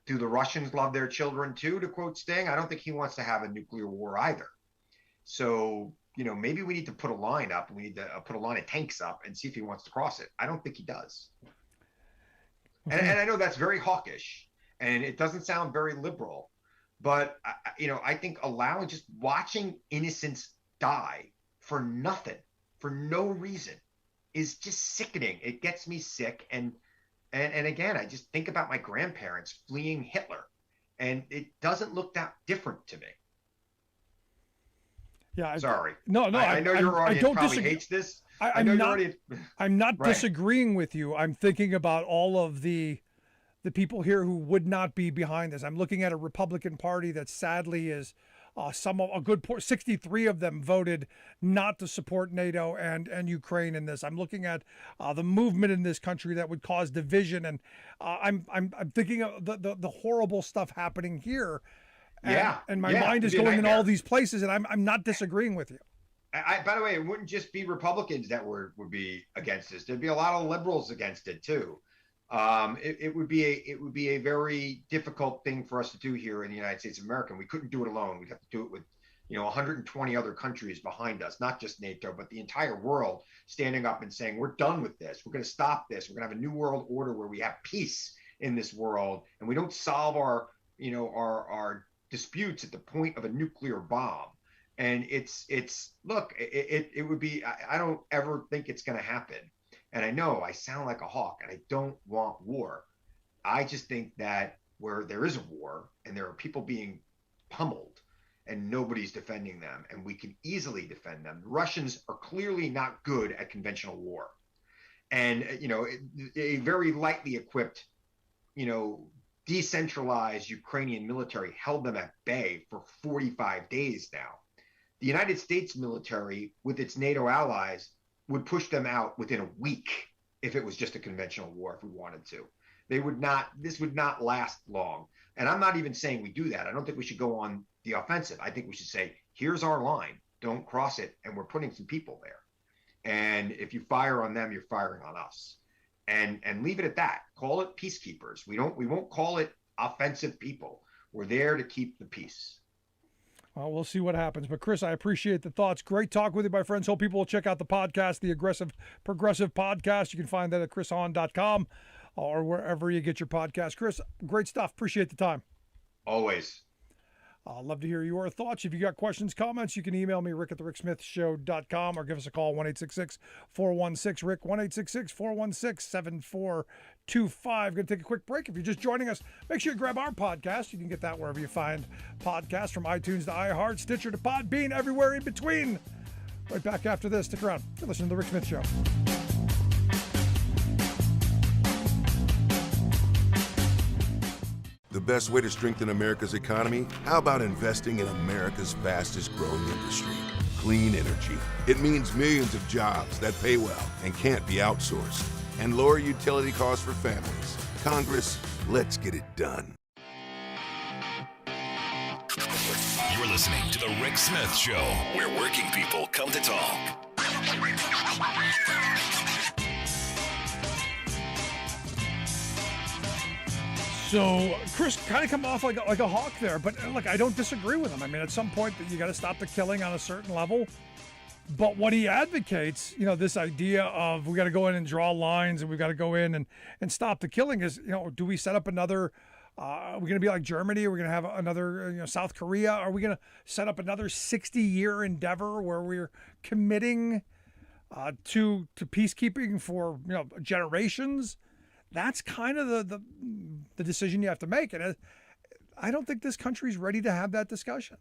Do the Russians love their children too, to quote Sting? I don't think he wants to have a nuclear war either. So, maybe we need to put a line up. We need to put a line of tanks up and see if he wants to cross it. I don't think he does. And I know that's very hawkish and it doesn't sound very liberal, but I think just watching innocents die for nothing, for no reason, is just sickening. It gets me sick. And again, I just think about my grandparents fleeing Hitler, and it doesn't look that different to me. Yeah. Sorry. No. I know your audience probably hates this. I'm not Right. disagreeing with you. I'm thinking about all of the people here who would not be behind this. I'm looking at a Republican Party that sadly is a good 63 of them voted not to support NATO and Ukraine in this. I'm looking at the movement in this country that would cause division, and I'm thinking of the horrible stuff happening here. And my mind is going in all these places, and I'm not disagreeing with you. By the way, it wouldn't just be Republicans that would be against this. There'd be a lot of liberals against it too. It would be a very difficult thing for us to do here in the United States of America. We couldn't do it alone. We'd have to do it with 120 other countries behind us, not just NATO, but the entire world standing up and saying, we're done with this. We're going to stop this. We're going to have a new world order where we have peace in this world, and we don't solve our disputes at the point of a nuclear bomb. And it would be, I don't ever think it's going to happen. And I know I sound like a hawk and I don't want war. I just think that where there is a war and there are people being pummeled and nobody's defending them, and we can easily defend them. The Russians are clearly not good at conventional war. And, a very lightly equipped, decentralized Ukrainian military held them at bay for 45 days now. The United States military, with its NATO allies, would push them out within a week if it was just a conventional war, if we wanted to. This would not last long. And I'm not even saying we do that. I don't think we should go on the offensive. I think we should say, here's our line, don't cross it, and we're putting some people there. And if you fire on them, you're firing on us. And leave it at that. Call it peacekeepers. We won't call it offensive people. We're there to keep the peace. Well, we'll see what happens. But Chris, I appreciate the thoughts. Great talk with you, my friends. Hope people will check out the podcast, the Aggressive Progressive Podcast. You can find that at chrishahn.com or wherever you get your podcast. Chris, great stuff. Appreciate the time. Always. I'd love to hear your thoughts. If you got questions, comments, you can email me, rick@thericksmithshow.com, or give us a call, 1-866-416-RICK, 1-866-416-7425. Going to take a quick break. If you're just joining us, make sure you grab our podcast. You can get that wherever you find podcasts, from iTunes to iHeart, Stitcher to Podbean, everywhere in between. Right back after this. Stick around. You're listening to The Rick Smith Show. The best way to strengthen America's economy? How about investing in America's fastest growing industry? Clean energy. It means millions of jobs that pay well and can't be outsourced, and lower utility costs for families. Congress, let's get it done. You're listening to The Rick Smith Show, where working people come to talk. So Chris kind of come off like a hawk there, but look, I don't disagree with him. I mean, at some point you got to stop the killing on a certain level. But what he advocates, this idea of we got to go in and draw lines and we got to go in and stop the killing is, do we set up another? Are we going to be like Germany? Are we going to have another, South Korea? Are we going to set up another 60-year endeavor where we're committing to peacekeeping for generations? That's kind of the decision you have to make. And I don't think this country's ready to have that discussion.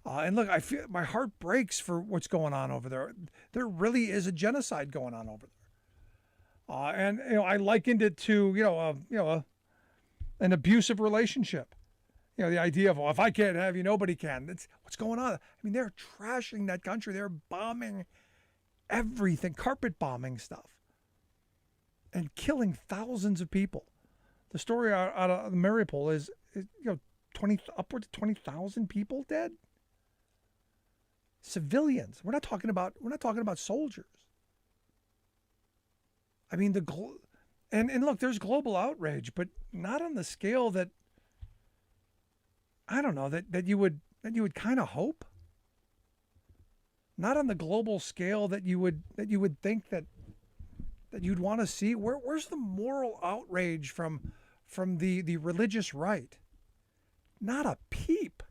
And look, I feel my heart breaks for what's going on over there. There really is a genocide going on over there. And I likened it to an abusive relationship. The idea of, well, if I can't have you, nobody can. That's what's going on. I mean, they're trashing that country. They're bombing everything, carpet bombing stuff, and killing thousands of people. The story out of Mariupol is 20 upwards of 20,000 people dead. Civilians. We're not talking about soldiers. I mean, and look, there's global outrage, but not on the scale that I don't know that you would kind of hope. Not on the global scale that you would think that you'd want to see. Where's the moral outrage from the religious right? Not a peep.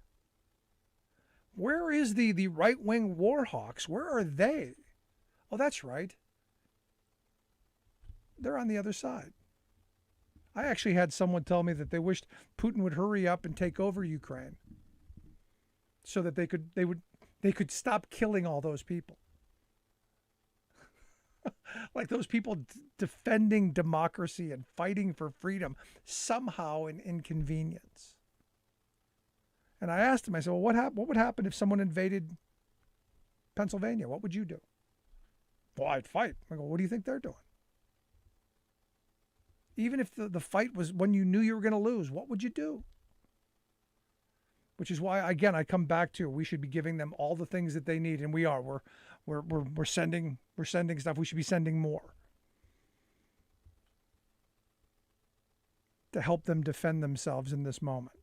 Where is the right-wing war hawks? Where are they? Oh, that's right. They're on the other side. I actually had someone tell me that they wished Putin would hurry up and take over Ukraine so that they could stop killing all those people. Like those people defending democracy and fighting for freedom, somehow an inconvenience. And I asked him, I said, well, what would happen if someone invaded Pennsylvania? What would you do? Well, I'd fight. I go, what do you think they're doing? Even if the fight was when you knew you were going to lose, what would you do? Which is why, again, I come back to we should be giving them all the things that they need, and we are. We're sending stuff. We should be sending more to help them defend themselves in this moment.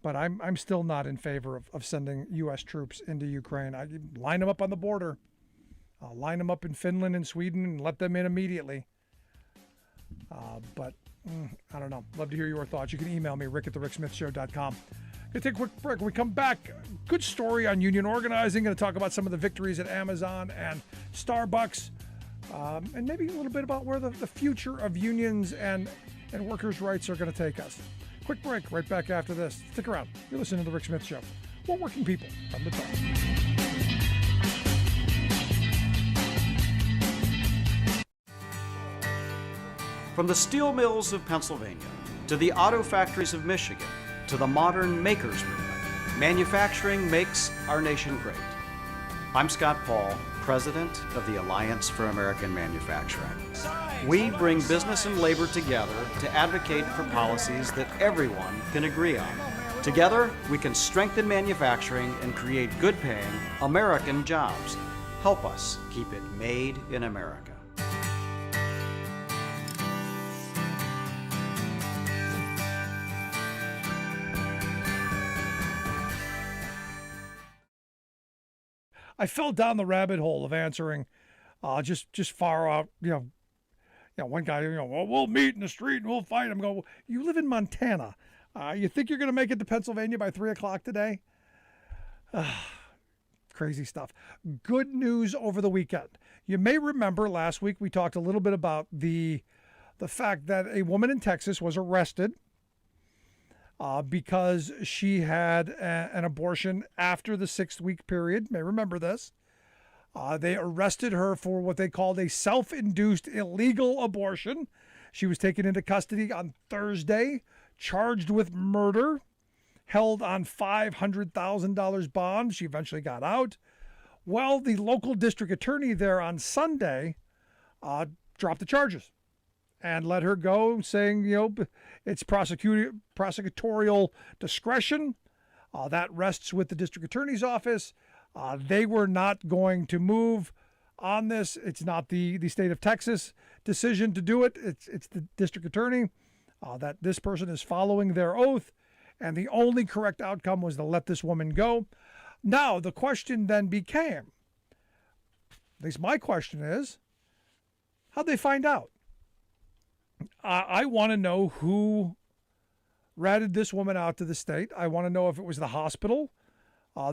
But I'm still not in favor of sending U.S. troops into Ukraine. I line them up on the border. I'll line them up in Finland and Sweden and let them in immediately. But I don't know. Love to hear your thoughts. You can email me, rick@thericksmithshow.com. Going to take a quick break. When we come back, good story on union organizing. Going to talk about some of the victories at Amazon and Starbucks. And maybe a little bit about where the future of unions and workers' rights are going to take us. Quick break, right back after this. Stick around. You're listening to The Rick Smith Show. We're working people from the top. From the steel mills of Pennsylvania, to the auto factories of Michigan, to the modern makers movement, manufacturing makes our nation great. I'm Scott Paul, president of the Alliance for American Manufacturing. We bring business and labor together to advocate for policies that everyone can agree on. Together, we can strengthen manufacturing and create good-paying American jobs. Help us keep it made in America. I fell down the rabbit hole of answering just far out, one guy, well, we'll meet in the street and we'll fight. I'm going, you live in Montana. You think you're going to make it to Pennsylvania by 3 o'clock today? Crazy stuff. Good news over the weekend. You may remember last week we talked a little bit about the fact that a woman in Texas was arrested because she had an abortion after the 6-week period. You may remember this. They arrested her for what they called a self-induced illegal abortion. She was taken into custody on Thursday, charged with murder, held on $500,000 bond. She eventually got out. Well, the local district attorney there on Sunday dropped the charges and let her go, saying, it's prosecutorial discretion. That rests with the district attorney's office. They were not going to move on this. It's not the state of Texas decision to do it. It's the district attorney. That this person is following their oath, and the only correct outcome was to let this woman go. Now, the question then became, at least my question is, how'd they find out? I want to know who ratted this woman out to the state. I want to know if it was the hospital.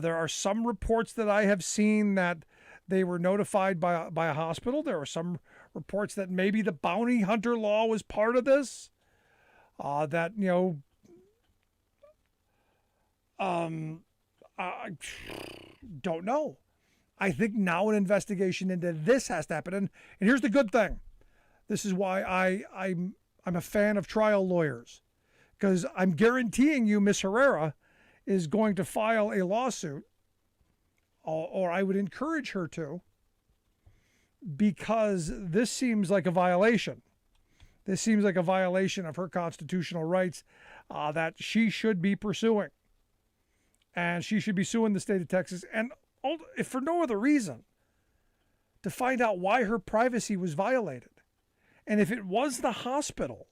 There are some reports that I have seen that they were notified by a hospital. There are some reports that maybe the bounty hunter law was part of this. Don't know. I think now an investigation into this has to happen. And here's the good thing. This is why I'm a fan of trial lawyers, because I'm guaranteeing you Miss Herrera is going to file a lawsuit, or I would encourage her to, because this seems like a violation. This seems like a violation of her constitutional rights that she should be pursuing. And she should be suing the state of Texas, and if for no other reason, to find out why her privacy was violated. And if it was the hospital,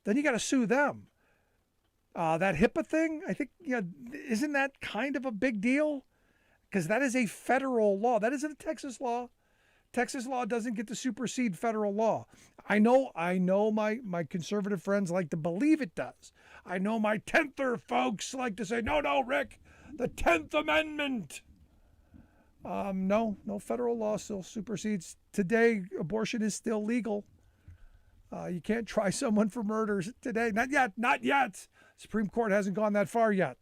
then you got to sue them. That HIPAA thing, I think, isn't that kind of a big deal? Because that is a federal law. That isn't a Texas law. Texas law doesn't get to supersede federal law. I know my conservative friends like to believe it does. I know my 10ther folks like to say, no, Rick, the 10th Amendment. No federal law still supersedes. Today, abortion is still legal. You can't try someone for murder today. Not yet. Supreme Court hasn't gone that far yet.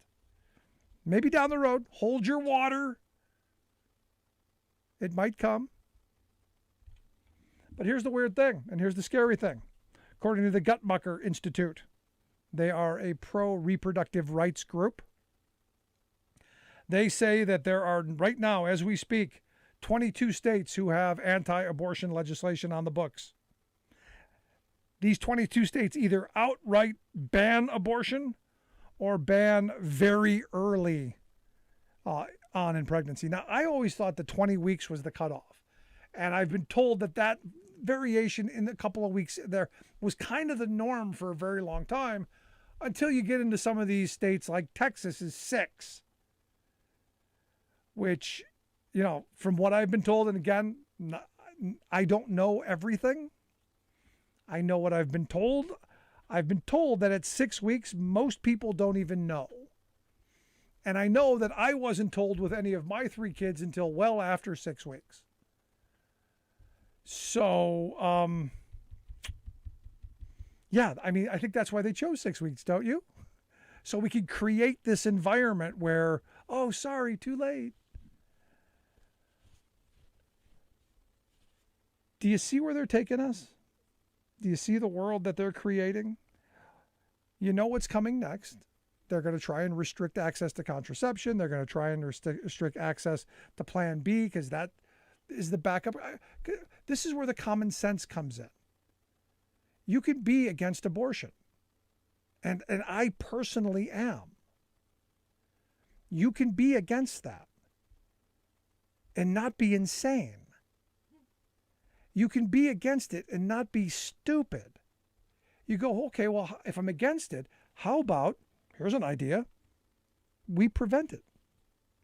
Maybe down the road. Hold your water. It might come. But here's the weird thing, and here's the scary thing. According to the Guttmacher Institute, they are a pro-reproductive rights group. They say that there are, right now, as we speak, 22 states who have anti-abortion legislation on the books. These 22 states either outright ban abortion or ban very early on in pregnancy. Now, I always thought that 20 weeks was the cutoff. And I've been told that variation in a couple of weeks there was kind of the norm for a very long time, until you get into some of these states like Texas is 6. Which, from what I've been told, and again, I don't know everything. I know what I've been told. I've been told that at 6 weeks, most people don't even know. And I know that I wasn't told with any of my 3 kids until well after 6 weeks. So, I think that's why they chose 6 weeks, don't you? So we could create this environment where, oh, sorry, too late. Do you see where they're taking us? Do you see the world that they're creating? You know what's coming next. They're going to try and restrict access to contraception. They're going to try and restrict access to Plan B, because that is the backup. This is where the common sense comes in. You could be against abortion. And I personally am. You can be against that and not be insane. You can be against it and not be stupid. You go, okay, well, if I'm against it, how about, here's an idea, we prevent it.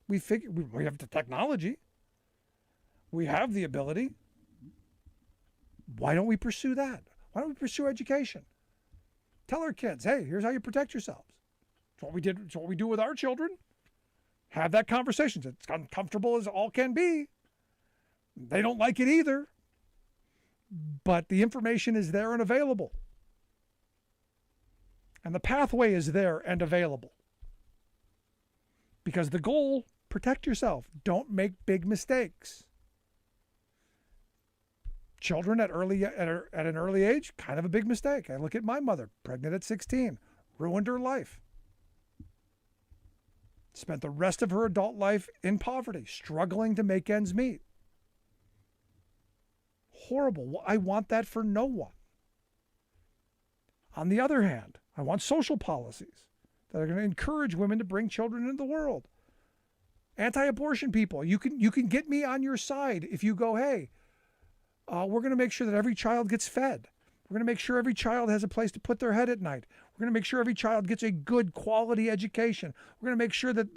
We have the technology. We have the ability. Why don't we pursue that? Why don't we pursue education? Tell our kids, hey, here's how you protect yourselves. It's what we did. It's what we do with our children. Have that conversation. It's uncomfortable as all can be. They don't like it either. But the information is there and available. And the pathway is there and available. Because the goal, protect yourself. Don't make big mistakes. Children at an early age, kind of a big mistake. I look at my mother, pregnant at 16, ruined her life. Spent the rest of her adult life in poverty, struggling to make ends meet. Horrible. I want that for no one. On the other hand, I want social policies that are going to encourage women to bring children into the world. Anti-abortion people, you can get me on your side if you go, hey, we're going to make sure that every child gets fed. We're going to make sure every child has a place to put their head at night. We're going to make sure every child gets a good quality education. We're going to make sure that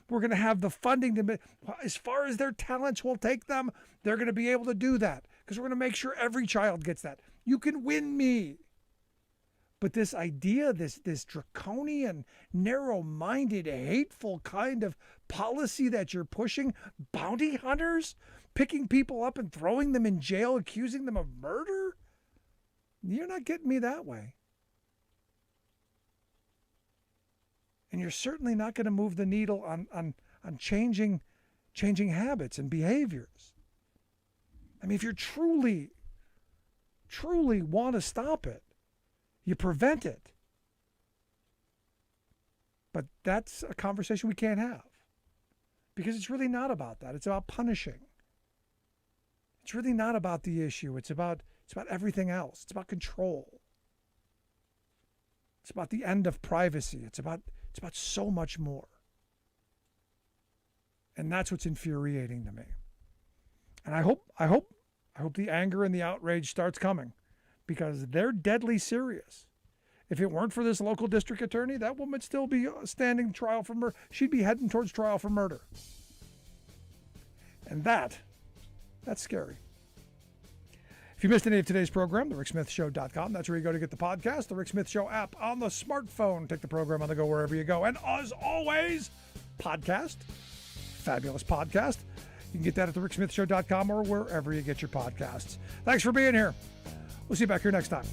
we're going to have the funding to, as far as their talents will take them, they're going to be able to do that, because we're going to make sure every child gets that. You can win me. But this idea, this draconian, narrow-minded, hateful kind of policy that you're pushing, bounty hunters, picking people up and throwing them in jail, accusing them of murder, you're not getting me that way. And you're certainly not going to move the needle on on changing habits and behaviors. I mean, if you truly want to stop it, you prevent it. But that's a conversation we can't have, because it's really not about that. It's about punishing. It's really not about the issue. It's about everything else. It's about control. It's about the end of privacy. It's about so much more. And that's what's infuriating to me. And I hope the anger and the outrage starts coming, because they're deadly serious. If it weren't for this local district attorney, that woman would still be standing trial for murder. She'd be heading towards trial for murder. And that's scary. If you missed any of today's program, thericksmithshow.com. That's where you go to get the podcast, the Rick Smith Show app on the smartphone. Take the program on the go wherever you go. And as always, podcast, fabulous podcast. You can get that at thericksmithshow.com or wherever you get your podcasts. Thanks for being here. We'll see you back here next time.